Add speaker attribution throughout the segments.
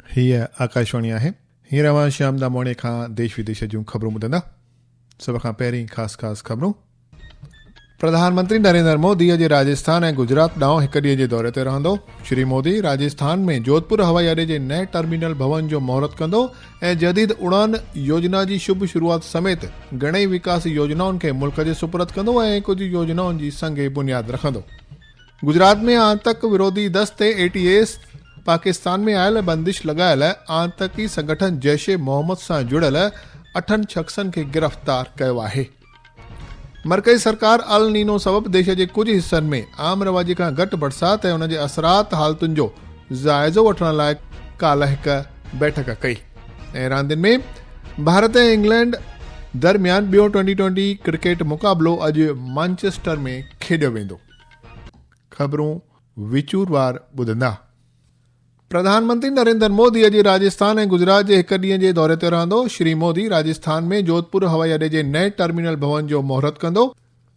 Speaker 1: हीअ आकाशवाणी आहे। हींअर अवां शाम दा मोणे खां देश विदेश जूं ख़बरूं ॿुधंदा। सभ खां पहिरीं ख़ासि ख़बरूं। प्रधानमंत्री नरेंद्र मोदी अॼु राजस्थान ऐं गुजरात ॾांहुं हिक ॾींहं जे दौरे ते रहंदो। श्री मोदी राजस्थान में जोधपुर हवाई अॾे जे नए टर्मिनल भवन जो महूरत कंदो ऐं जदीद उड़ान योजना जी शुभ शुरूआत समेत घणेई विकास योजनाउनि खे मुल्क जे सुपुर्द कंदो ऐं कुझु योजनाउनि जी संगे बुनियाद रखंदो। गुजरात में आतंक विरोधी दस्ते ATS पाकिस्तान में आयल बंदिश लॻायल आतंकी संगठन जैश ए मोहम्मद सां जुड़ियल 8 शख़्सनि खे गिरफ़्तार कयो आहे। मरकज़ी सरकार अल नीनो सबबि देश जे कुझु हिस्सनि में आम रवाजी खां घटि बरसात ऐं उन जे असरात हालतुनि जो जाइज़ो वठण लाइ काल्ह हिकु बैठक कई। ऐं रांदियुनि में भारत ऐं इंग्लैंड दरमियान ॿियो T20 क्रिकेट मुक़ाबिलो अॼु मैनचेस्टर में खेॾियो वेंदो। ख़बरूं विचूरवार ॿुधंदा। प्रधानमंत्री नरेंद्र मोदी अॼु राजस्थान ऐं गुजरात जे हिक ॾींहं जे दौरे ते रहंदो। श्री मोदी राजस्थान में जोधपुर हवाई अॾे जे नए टर्मिनल भवन जो महूरत कंदो।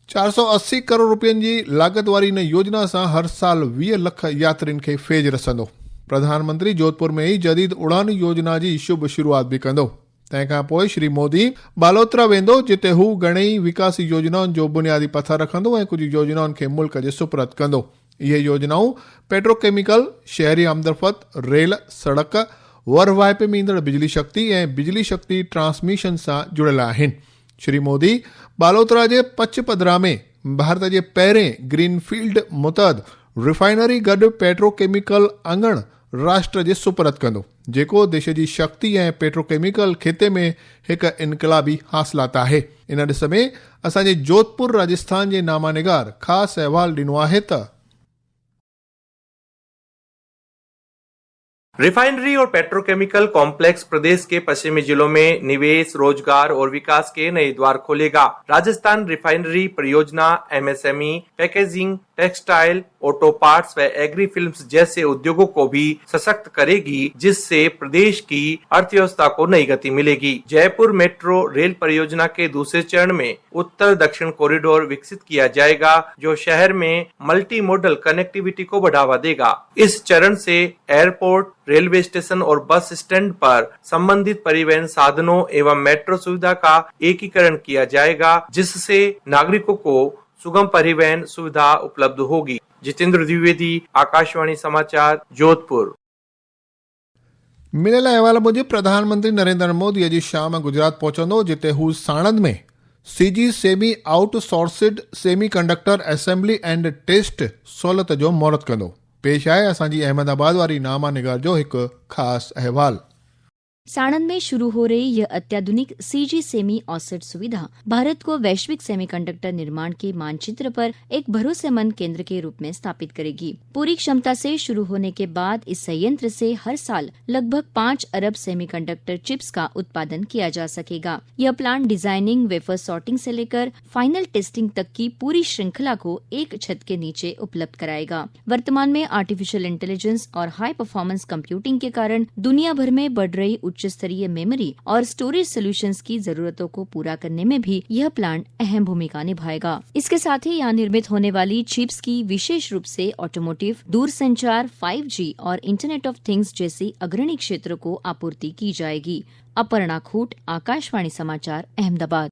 Speaker 1: 480 करोड़ रुपयनि जी लागत वारी इन योजना सां हर साल 20 लख यात्रियुनि खे फेज रसंदो। प्रधानमंत्री जोधपुर में ई जदीद उड़ान योजना जी शुभ शुरूआत बि कंदो। तंहिंखां पोइ श्री मोदी बालोतरा वेंदो, जिते हू घणेई विकास योजनाउनि जो बुनियादी पथर रखंदो ऐं कुझु योजनाउनि खे मुल्क जे सुपुर्द कंदो। इहे योजनाऊं पेट्रोकेमिकल, शहरी आमदरफ़त, रेल, सड़क, वर वाइपे में ईंदड़ बिजली शक्ति ऐं बिजली शक्ति ट्रांसमिशन सां जुड़ियल आहिनि। श्री मोदी बालोतरा जे पचपदरा में भारत जे पहिरें ग्रीनफील्ड मुतहद रिफाइनरी गॾु पेट्रोकेमिकल अंगण राष्ट्र जे सुपुर्द कंदो, जेको देश जी शक्ति ऐं पेट्रोकेमिकल खिते में हिकु इनक़लाबी हासिलात आहे। इन ॾिस में असांजे जोधपुर राजस्थान जे नामानिगार ख़ासि अहवाल ॾिनो आहे त
Speaker 2: रिफाइनरी और पेट्रोकेमिकल कॉम्प्लेक्स प्रदेश के पश्चिमी जिलों में निवेश, रोजगार और विकास के नए द्वार खोलेगा। राजस्थान रिफाइनरी परियोजना MSME, packaging, textile, auto parts व एग्री फिल्म्स जैसे उद्योगों को भी सशक्त करेगी, जिससे प्रदेश की अर्थव्यवस्था को नई गति मिलेगी। जयपुर मेट्रो रेल परियोजना के दूसरे चरण में उत्तर दक्षिण कॉरिडोर विकसित किया जाएगा, जो शहर में मल्टी मॉडल कनेक्टिविटी को बढ़ावा देगा। इस चरण से एयरपोर्ट, रेलवे स्टेशन और बस स्टैंड पर संबंधित परिवहन साधनों एवं मेट्रो सुविधा का एकीकरण किया जाएगा, जिससे नागरिकों को सुगम परिवहन सुविधा उपलब्ध होगी। जितेंद्र द्विवेदी, आकाशवाणी समाचार, जोधपुर।
Speaker 1: मिलियल अहवाल मूजिब प्रधानमंत्री नरेंद्र मोदी अॼु शाम गुजरात पहुचंदो, जिते हू साणंद में CG semi outsourced semiconductor assembly and test सहूलियत जो महूरत कंदो। पेश आहे असांजी अहमदाबाद वारी नामा निगार जो हिकु ख़ासि अहवाल।
Speaker 3: साणंद में शुरू हो रही यह अत्याधुनिक CG सेमी ऑफसेट सुविधा भारत को वैश्विक सेमीकंडक्टर निर्माण के मानचित्र पर एक भरोसेमंद केंद्र के रूप में स्थापित करेगी। पूरी क्षमता से शुरू होने के बाद इस संयंत्र से हर साल लगभग 5 अरब सेमीकंडक्टर चिप्स का उत्पादन किया जा सकेगा। यह प्लांट डिजाइनिंग, वेफर सॉर्टिंग से लेकर फाइनल टेस्टिंग तक की पूरी श्रृंखला को एक छत के नीचे उपलब्ध कराएगा। वर्तमान में आर्टिफिशियल इंटेलिजेंस और हाई परफॉर्मेंस कंप्यूटिंग के कारण दुनिया भर में बढ़ रही उच्च स्तरीय मेमोरी और स्टोरेज सॉल्यूशंस की जरूरतों को पूरा करने में भी यह प्लांट अहम भूमिका निभाएगा। इसके साथ ही यहाँ निर्मित होने वाली चिप्स की विशेष रूप से ऑटोमोटिव, दूरसंचार, 5G और इंटरनेट ऑफ थिंग्स जैसी अग्रणी क्षेत्रों को आपूर्ति की जाएगी। अपर्णा खूट, आकाशवाणी समाचार, अहमदाबाद।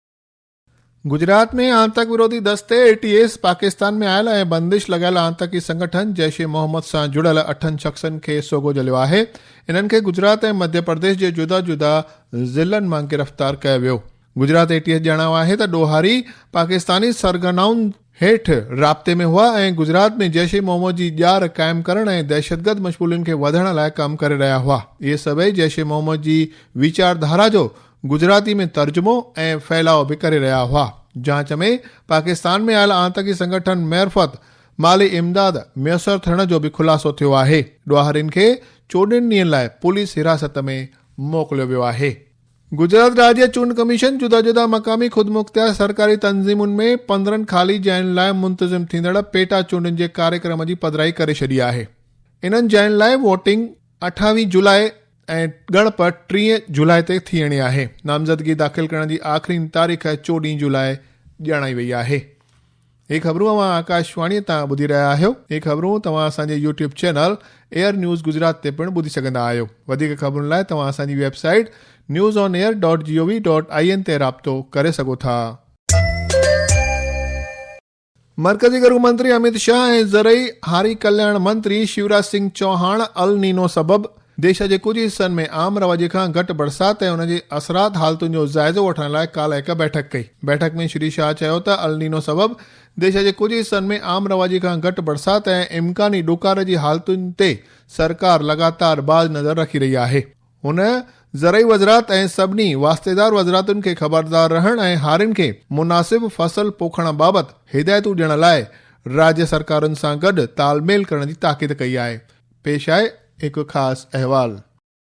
Speaker 1: गुजरात में आतंक विरोधी दस्ते ATS पाकिस्तान में आयल ऐं बंदिश लॻायल आतंकी संगठन जैश ए मोहम्मद सां जुड़ियल 8 शख़्सनि खे सोगो जलियो आहे। इन्हनि खे गुजरात ऐं मध्य प्रदेश जे जुदा जुदा ज़िलनि मां गिरफ़्तार कयो वियो। गुजरात ATS ॼाणायो आहे त ॾोहारी पाकिस्तानी सरगनाउनि हेठि राब्ते में हुआ ऐं गुजरात में जैश ए मोहम्मद जी ॼार क़ाइमु करण ऐं दहशतगर्द मशगूलियुनि खे वधण लाइ कमु करे रहिया हुआ। इहे सभई जैश ए मोहम्मद जी वीचारधारा जो गुजराती में तर्जुमो ऐं फैलाव बि करे रहिया हुआ। जांच में पाकिस्तान में आयल आतंकी संगठन मार्फत माली इमदाद मुयसर थियण जो बि खुलासो थियो आहे। ॾोहारियुनि खे 14 ॾींहनि लाइ पुलिस हिरासत में मोकिलियो वियो आहे। गुजरात राज्य चूंड कमीशन जुदा जुदा मक़ामी ख़ुदमुख्तियार सरकारी तंज़ीमुनि में 15 ख़ाली जयुनि लाइ मुंतज़िम थींदड़ पेटा चूंडुनि जे कार्यक्रम जी पधिराई करे छॾी आहे। इन्हनि जयुनि लाइ वोटिंग 28 जुलाई ऐं ॻणप 30 जुलाई ते थियणी आहे। नामज़दगी दाख़िल करण जी आख़िरी तारीख़ 14 जुलाई ॼाणाई वई आहे। ये खबरूं अवां आकाशवाणी तां ॿुधी रहिया आहियो। ये खबरूं तव्हां असांजे YouTube channel air news Gujarat ते पिणु ॿुधी सघंदा आहियो। वधीक ख़बरुनि लाइ तव्हां असांजी वेबसाइट newsonair.gov.in ते राब्तो करे सघो था। मरकज़ी गृह मंत्री अमित शाह ऐं ज़रई हारी कल्याण मंत्री शिवराज सिंह चौहान अल नीनो सबबि देश जे कुझु हिस्सनि में आम रवाजे खां घटि बरसाति ऐं उनजे असरात हालतुनि जो जाइज़ो वठण लाइ काल्ह हिकु बैठक कई। बैठक में श्री शाह चयो त अल नीनो सबबि देश जे कुझु हिस्सनि में आम रवाजे खां घटि बरसाति ऐं इम्कानी ॾुकार जी हालतुनि ते सरकार लगातार बाज़ नज़र रखी रही आहे। हुन ज़रई वज़रात ऐं सभिनी वास्तेदार वज़रातुनि खे ख़बरदार रहण ऐं हारियुनि खे मुनासिब फसल पोखण बाबति हिदायतूं ॾियण लाइ राज्य सरकारुनि सां गॾु तालमेल करण जी ताक़ीद कई आहे। पेश आहे एक खास अहवाल।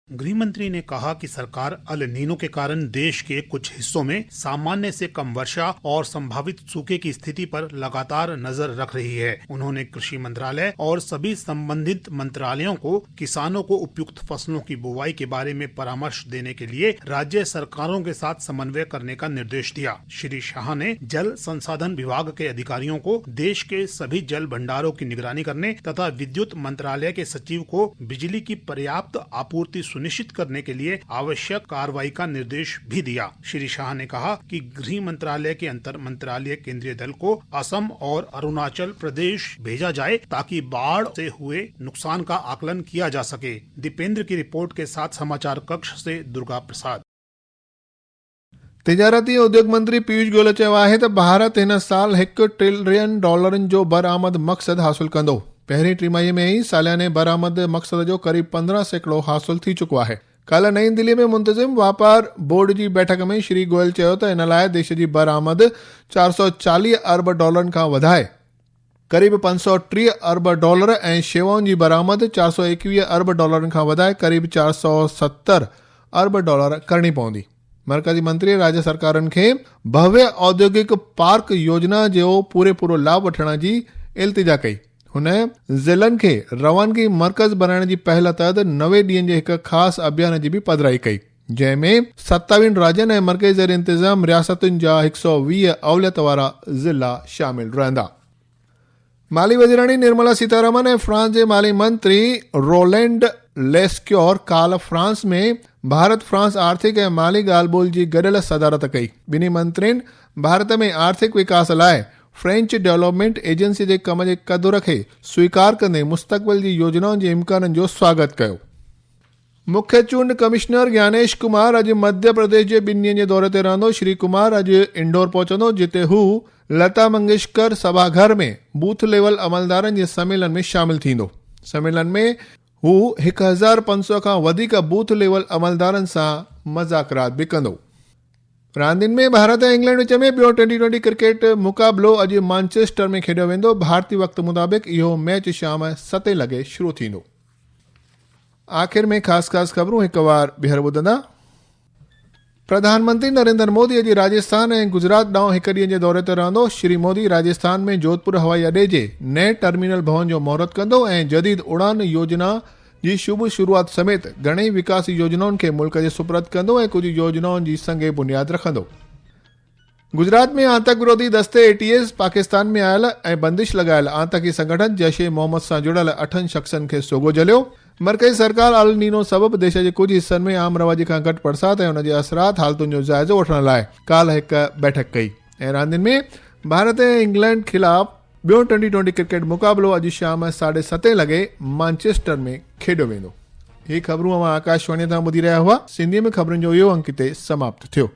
Speaker 4: गृह मंत्री ने कहा कि सरकार अल नीनो के कारण देश के कुछ हिस्सों में सामान्य से कम वर्षा और संभावित सूखे की स्थिति पर लगातार नजर रख रही है। उन्होंने कृषि मंत्रालय और सभी संबंधित मंत्रालयों को किसानों को उपयुक्त फसलों की बुवाई के बारे में परामर्श देने के लिए राज्य सरकारों के साथ समन्वय करने का निर्देश दिया। श्री शाह ने जल संसाधन विभाग के अधिकारियों को देश के सभी जल भंडारों की निगरानी करने तथा विद्युत मंत्रालय के सचिव को बिजली की पर्याप्त आपूर्ति सुनिश्चित करने के लिए आवश्यक कार्रवाई का निर्देश भी दिया। श्री शाह ने कहा कि गृह मंत्रालय के अंतर मंत्रालय केंद्रीय दल को असम और अरुणाचल प्रदेश भेजा जाए ताकि बाढ़ से हुए नुकसान का आकलन किया जा सके। दीपेंद्र की रिपोर्ट के साथ समाचार कक्ष से दुर्गा प्रसाद।
Speaker 1: तिजारती उद्योग मंत्री पीयूष गोयल चयो आहे त भारत हिन साल $1 ट्रिलियन जो बरामद मक़सद हासिल कंदो। पहिरीं टिमाही में ही सालियाने बरामद मक़सद जो करीब 15% हासिल थी चुको आहे। कल नई दिल्ली में मुंतज़िम वापार बोर्ड जी बैठक में श्री गोयल चयो त इन लाइ देश जी बरामद $440 अरब खां वधाए करीब $530 अरब ऐं शेवाउनि जी बरामद $421 अरब खां वधाए करीब $470 अरब करणी पवंदी। मरकज़ी मंत्री राज्य सरकारनि खे भव्य औद्योगिक पार्क योजना जो पूरो लाभ वठण जी इल्तिजा कई। हुन ज़िलनि खे रवानगी मर्कज़ बनाइण जी पहल तहत 90 ॾींहनि जे हिकु ख़ासि अभियान जी बि पधिराई कई, जंहिंमें 27 राज्यनि ऐं मर्कज़ी ज़ेर इंतज़ाम रियासतुनि जा 120 अवलियत वारा ज़िला शामिल रहंदा। माली वज़ीराणी निर्मला सीतारमन ऐं फ्रांस जे माली मंत्री रोलैंड लेस्क्योर काल्ह फ्रांस में भारत फ्रांस आर्थिक ऐं माली ॻाल्हि ॿोल जी गॾियल सदारत कई। ॿिन्ही मंत्रियुनि भारत में आर्थिक विकास लाइ फ्रेंच डेवलपमेंट एजेंसी जे कम जे क़दुर खे स्वीकार कंदे मुस्तक़बिल जी योजनाउनि जे इम्काननि जो स्वागत कयो। मुख्य चूंड कमिश्नर ज्ञानेश कुमार अॼु मध्य प्रदेश जे 2 ॾींहनि जे दौरे ते रहंदो। श्री कुमार अॼु इंदौर पहुचंदो, जिते हू लता मंगेशकर सभाघर में बूथ लेवल अमलदारनि जे सम्मेलन में शामिल थींदो। सम्मेलन में हू 1500 खां वधीक बूथ लेवल अमलदारनि सां मुज़ाकरात भी कंदो। रांदियुनि में भारत ऐं इंग्लैंड विच में ॿियो T20 क्रिकेट मुक़ाबिलो अॼु मैनचेस्टर में खेॾियो वेंदो। भारतीय वक़्त मुताबिक़ इहो मैच शाम 7 लॻे शुरू थींदो। आख़िर में ख़ासि ख़बरूं हिकु बार ॿीहर ॿुधंदा। प्रधानमंत्री नरेंद्र मोदी अॼु राजस्थान ऐं गुजरात ॾांहुं 1 ॾींहं जे दौरे ते रहंदो। श्री मोदी राजस्थान में जोधपुर हवाई अॾे जे नए टर्मिनल भवन जो महूरत कंदो ऐं जदीद उड़ान योजना जी शुभ शुरूआत समेत घणेई विकास योजनाउनि खे मुल्क जे सुपुर्द कंदो ऐं कुझु योजनाउनि जी संगे बुनियाद रखंदो। गुजरात में आतंक विरोधी दस्ते ATS पाकिस्तान में आयल ऐं बंदिश लॻायल आतंकी संगठन जैश ए मोहम्मद सां जुड़ियल 8 शख़्सनि खे सोगो जलियो। मरकज़ी सरकार अल नीनो सबबि देश जे कुझु हिस्सनि में आम रवाजे खां घटि बरसाति ऐं उनजे असरात हालतुनि जो जाइज़ो वठण लाइ काल्ह हिकु बैठक कई। ऐं रांदियुनि में भारत ऐं इंग्लैंड खिलाफ़ ॿियो T20 क्रिकेट मुक़ाबिलो अॼु शाम 7:30 लॻे मैनचेस्टर में खेॾियो वेंदो। ही ख़बरूं अवां आकाशवाणी तां ॿुधी रहिया हुआ। सिंधीअ में ख़बरुनि जो इहो अंक ते समाप्त थियो।